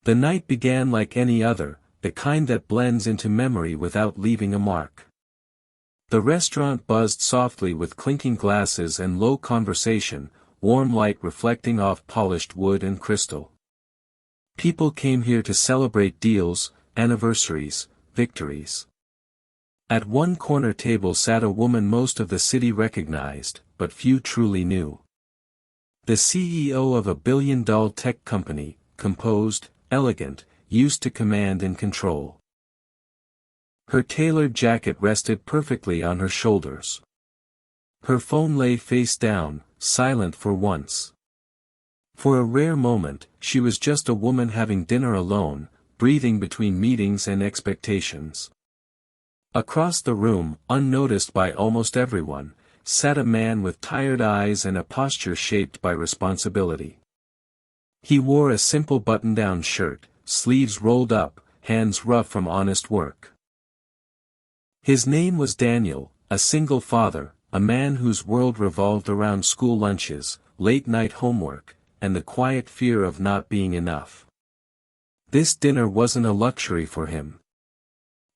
The night began like any other, the kind that blends into memory without leaving a mark. The restaurant buzzed softly with clinking glasses and low conversation, warm light reflecting off polished wood and crystal. People came here to celebrate deals, anniversaries, victories. At one corner table sat a woman most of the city recognized, but few truly knew. The CEO of a billion-dollar tech company, composed, elegant, used to command and control. Her tailored jacket rested perfectly on her shoulders. Her phone lay face down, silent for once. For a rare moment, she was just a woman having dinner alone, breathing between meetings and expectations. Across the room, unnoticed by almost everyone, sat a man with tired eyes and a posture shaped by responsibility. He wore a simple button-down shirt, sleeves rolled up, hands rough from honest work. His name was Daniel, a single father, a man whose world revolved around school lunches, late-night homework, and the quiet fear of not being enough. This dinner wasn't a luxury for him.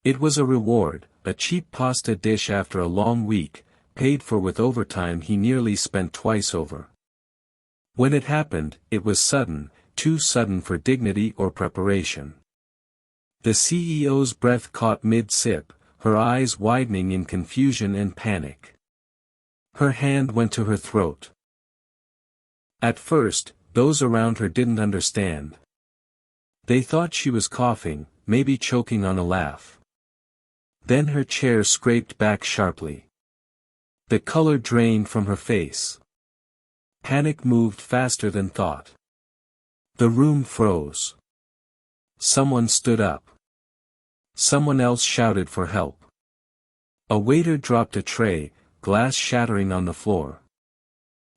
It was a reward, a cheap pasta dish after a long week, paid for with overtime he nearly spent twice over. When it happened, it was sudden, too sudden for dignity or preparation. The CEO's breath caught mid-sip, her eyes widening in confusion and panic. Her hand went to her throat. At first, those around her didn't understand. They thought she was coughing, maybe choking on a laugh. Then her chair scraped back sharply. The color drained from her face. Panic moved faster than thought. The room froze. Someone stood up. Someone else shouted for help. A waiter dropped a tray, glass shattering on the floor.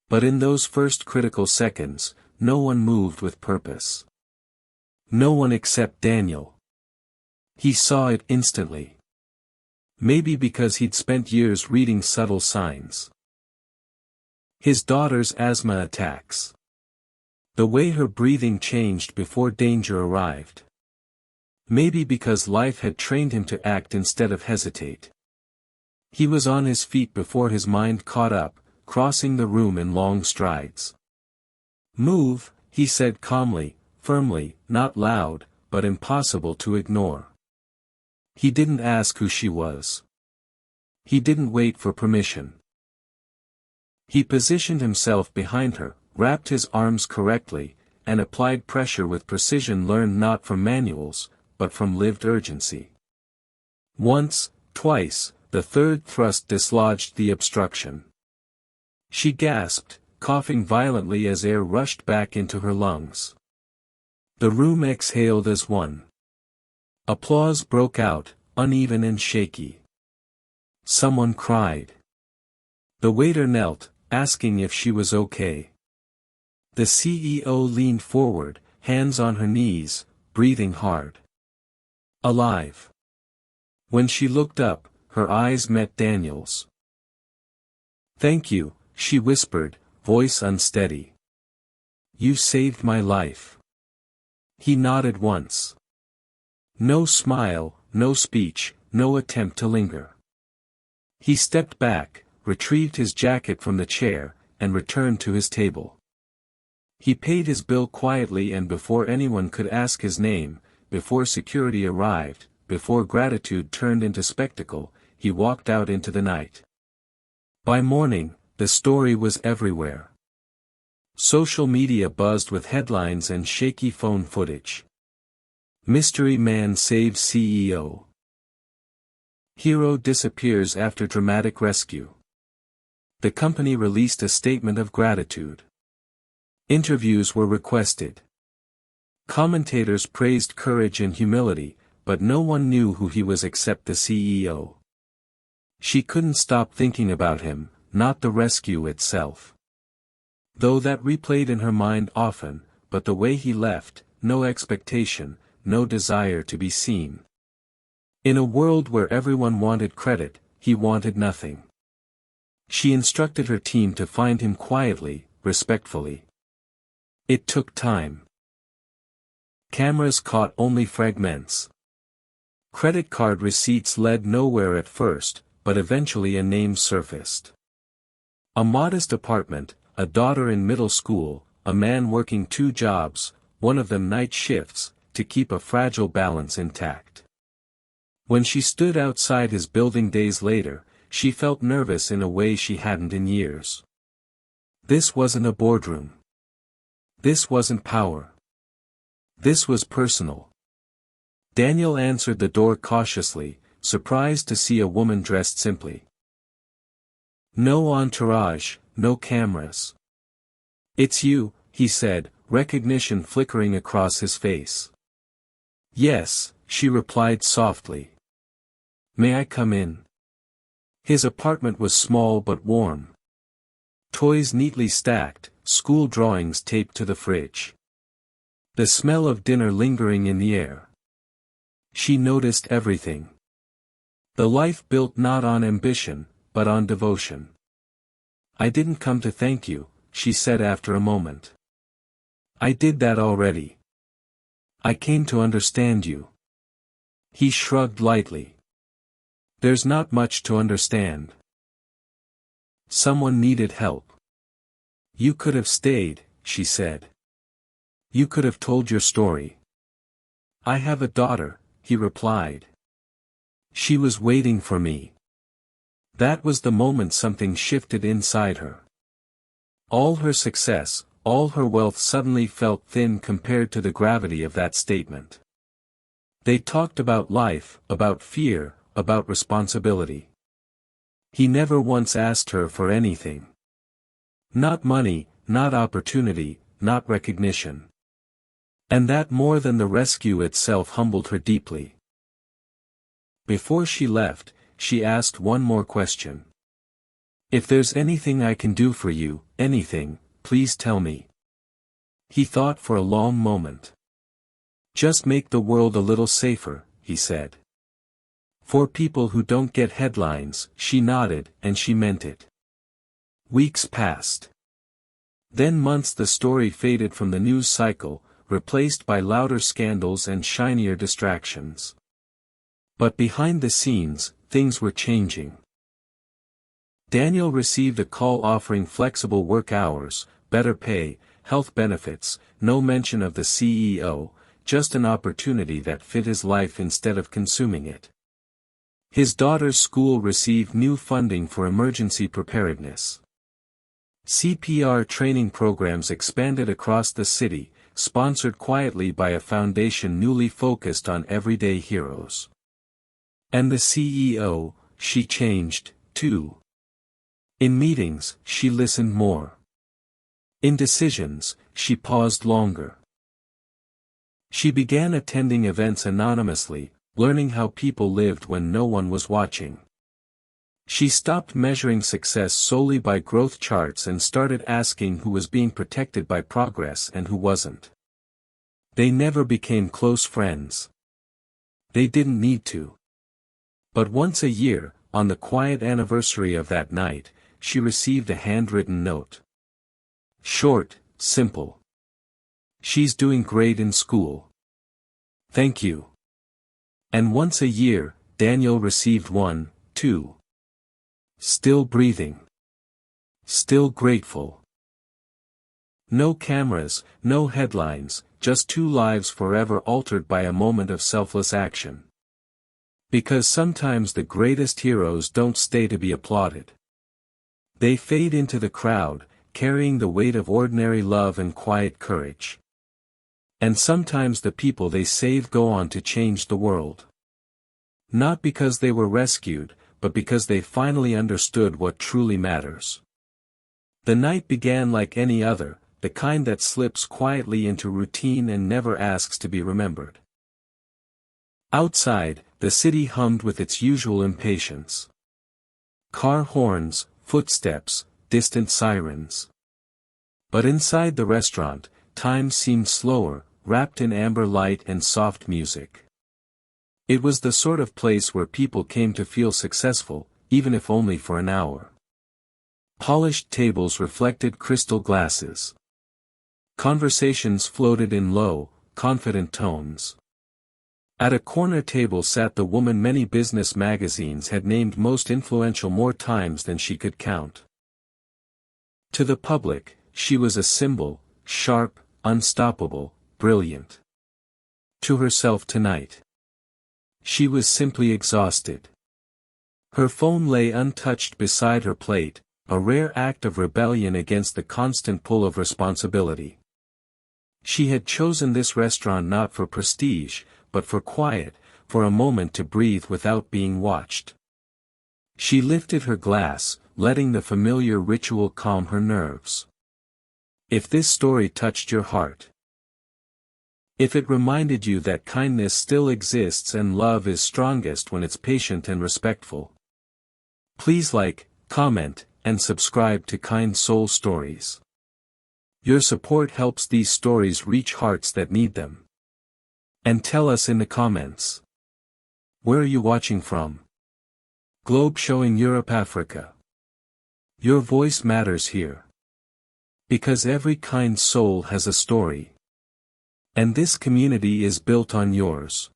But in those first critical seconds, no one moved with purpose. No one except Daniel. He saw it instantly. Maybe because he'd spent years reading subtle signs. His daughter's asthma attacks. The way her breathing changed before danger arrived. Maybe because life had trained him to act instead of hesitate. He was on his feet before his mind caught up, crossing the room in long strides. "Move," he said calmly, firmly, not loud, but impossible to ignore. He didn't ask who she was. He didn't wait for permission. He positioned himself behind her, wrapped his arms correctly, and applied pressure with precision learned not from manuals, but from lived urgency. Once, twice, the third thrust dislodged the obstruction. She gasped, coughing violently as air rushed back into her lungs. The room exhaled as one. Applause broke out, uneven and shaky. Someone cried. The waiter knelt, asking if she was okay. The CEO leaned forward, hands on her knees, breathing hard. Alive. When she looked up, her eyes met Daniel's. "Thank you," she whispered, voice unsteady. "You saved my life." He nodded once. No smile, no speech, no attempt to linger. He stepped back, retrieved his jacket from the chair, and returned to his table. He paid his bill quietly and before anyone could ask his name, before security arrived, before gratitude turned into spectacle, he walked out into the night. By morning, the story was everywhere. Social media buzzed with headlines and shaky phone footage. Mystery man saves CEO. Hero disappears after dramatic rescue. The company released a statement of gratitude. Interviews were requested. Commentators praised courage and humility, but no one knew who he was except the CEO. She couldn't stop thinking about him, not the rescue itself. Though that replayed in her mind often, but the way he left, no expectation, no desire to be seen. In a world where everyone wanted credit, he wanted nothing. She instructed her team to find him quietly, respectfully. It took time. Cameras caught only fragments. Credit card receipts led nowhere at first, but eventually a name surfaced. A modest apartment, a daughter in middle school, a man working 2 jobs, one of them night shifts, to keep a fragile balance intact. When she stood outside his building days later, she felt nervous in a way she hadn't in years. This wasn't a boardroom. This wasn't power. This was personal. Daniel answered the door cautiously, surprised to see a woman dressed simply. No entourage, no cameras. It's you, he said, recognition flickering across his face. Yes, she replied softly. May I come in? His apartment was small but warm. Toys neatly stacked, school drawings taped to the fridge. The smell of dinner lingering in the air. She noticed everything. The life built not on ambition, but on devotion. I didn't come to thank you, she said after a moment. I did that already. I came to understand you. He shrugged lightly. There's not much to understand. Someone needed help. You could have stayed, she said. You could have told your story. I have a daughter, he replied. She was waiting for me. That was the moment something shifted inside her. All her success, all her wealth suddenly felt thin compared to the gravity of that statement. They talked about life, about fear, about responsibility. He never once asked her for anything. Not money, not opportunity, not recognition. And that more than the rescue itself humbled her deeply. Before she left, she asked one more question. If there's anything I can do for you, anything, please tell me. He thought for a long moment. Just make the world a little safer, he said. For people who don't get headlines, she nodded, and she meant it. Weeks passed. Then months. The story faded from the news cycle, replaced by louder scandals and shinier distractions. But behind the scenes, things were changing. Daniel received a call offering flexible work hours, better pay, health benefits, no mention of the CEO, just an opportunity that fit his life instead of consuming it. His daughter's school received new funding for emergency preparedness. CPR training programs expanded across the city, sponsored quietly by a foundation newly focused on everyday heroes. And the CEO, she changed, too. In meetings, she listened more. In decisions, she paused longer. She began attending events anonymously, learning how people lived when no one was watching. She stopped measuring success solely by growth charts and started asking who was being protected by progress and who wasn't. They never became close friends. They didn't need to. But once a year, on the quiet anniversary of that night, she received a handwritten note. Short, simple. She's doing great in school. Thank you. And once a year, Daniel received one, too. Still breathing. Still grateful. No cameras, no headlines, just 2 lives forever altered by a moment of selfless action. Because sometimes the greatest heroes don't stay to be applauded. They fade into the crowd, carrying the weight of ordinary love and quiet courage. And sometimes the people they save go on to change the world. Not because they were rescued, but because they finally understood what truly matters. The night began like any other, the kind that slips quietly into routine and never asks to be remembered. Outside, the city hummed with its usual impatience. Car horns, footsteps, distant sirens. But inside the restaurant, time seemed slower, wrapped in amber light and soft music. It was the sort of place where people came to feel successful, even if only for an hour. Polished tables reflected crystal glasses. Conversations floated in low, confident tones. At a corner table sat the woman many business magazines had named most influential more times than she could count. To the public, she was a symbol, sharp, unstoppable, brilliant. To herself tonight, she was simply exhausted. Her phone lay untouched beside her plate, a rare act of rebellion against the constant pull of responsibility. She had chosen this restaurant not for prestige, but for quiet, for a moment to breathe without being watched. She lifted her glass, letting the familiar ritual calm her nerves. If this story touched your heart, if it reminded you that kindness still exists and love is strongest when it's patient and respectful, please like, comment, and subscribe to Kind Soul Stories. Your support helps these stories reach hearts that need them. And tell us in the comments. Where are you watching from? Globe showing Europe, Africa. Your voice matters here. Because every kind soul has a story. And this community is built on yours.